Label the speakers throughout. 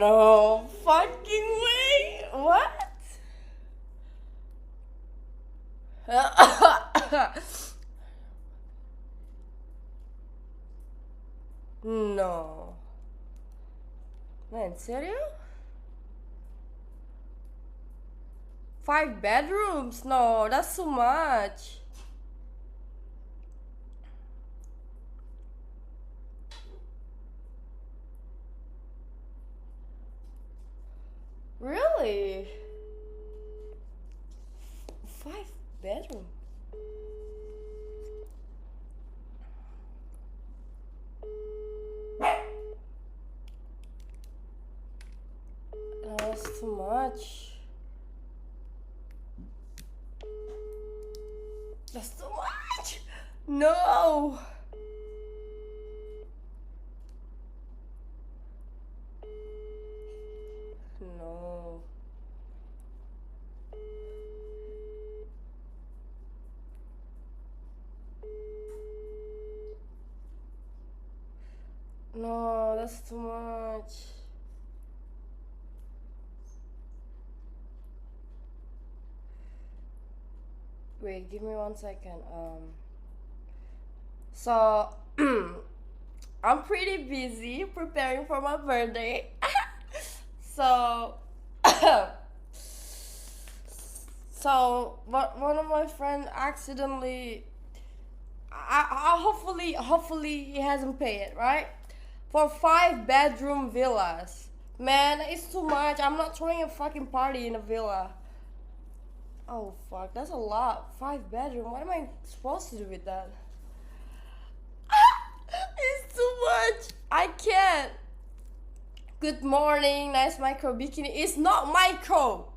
Speaker 1: No fucking way. What? No. Man, serious? 5 bedrooms? No, that's too much. Really? 5 bedroom? No, that's too much. That's too much. No. No. No, that's too much. Wait, give me 1 second. So I'm pretty busy preparing for my birthday. So so one of my friends accidentally hopefully he hasn't paid it, right? For 5 bedroom villas. Man, it's too much. I'm not throwing a fucking party in a villa. Oh fuck, that's a lot. 5 bedroom. What am I supposed to do with that? It's too much. I can't. Good morning, nice micro bikini. It's not micro.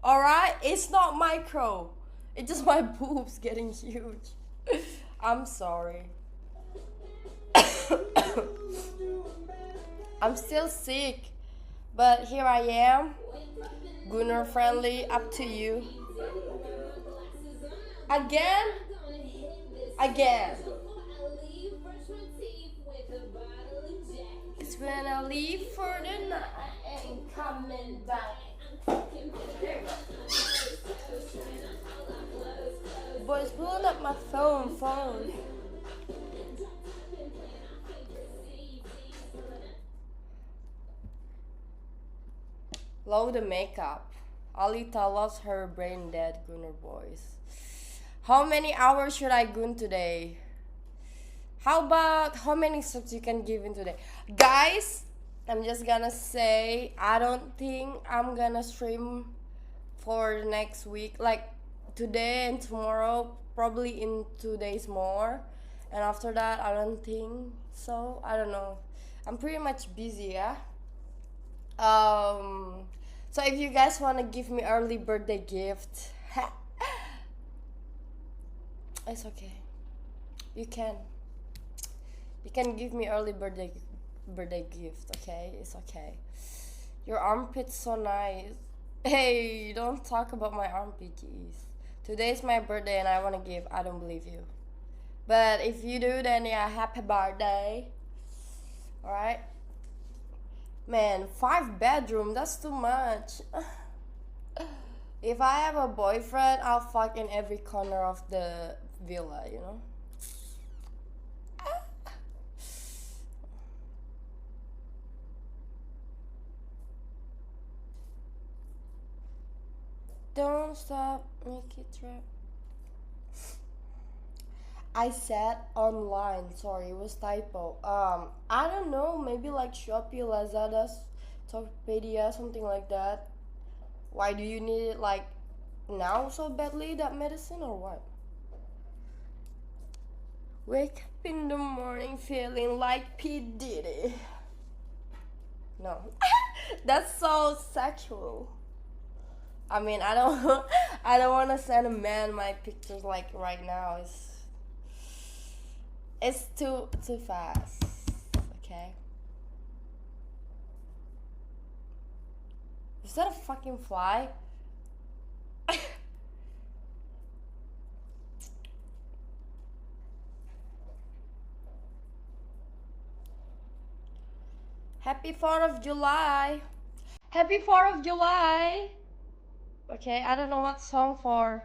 Speaker 1: Alright? It's not micro. It's just my boobs getting huge. I'm sorry. I'm still sick. But here I am. Gunner friendly, up to you. Again? Again. It's when I leave for the night, I ain't coming back. Boys, pulling up my phone. Load the makeup. Alita lost her brain dead, Gunner boys. How many hours should I goon today? How about how many subs you can give in today? Guys, I'm just gonna say, I don't think I'm gonna stream for the next week. Like today and tomorrow, probably in 2 days more. And after that, I don't think so. I don't know. I'm pretty much busy, yeah? So if you guys wanna give me early birthday gift, it's okay. You can. You can give me early birthday gift, okay? It's okay. Your armpit's so nice. Hey, don't talk about my armpit, jeez. Today's my birthday and I wanna give. I don't believe you. But if you do, then yeah, happy birthday. Alright? Man, 5 bedroom, that's too much. If I have a boyfriend, I'll fuck in every corner of the villa, you know? Don't stop, make it trap. I said online, sorry, it was typo. I don't know, maybe like Shopee, Lazada, Tokopedia, something like that. Why do you need it like now so badly, that medicine, or what? Wake up in the morning feeling like P. Diddy. No. That's so sexual. I mean, I don't I don't want to send a man my pictures like right now. It's too fast. Okay? Is that a fucking fly? Happy 4th of July. Happy 4th of July. Okay, I don't know what song for.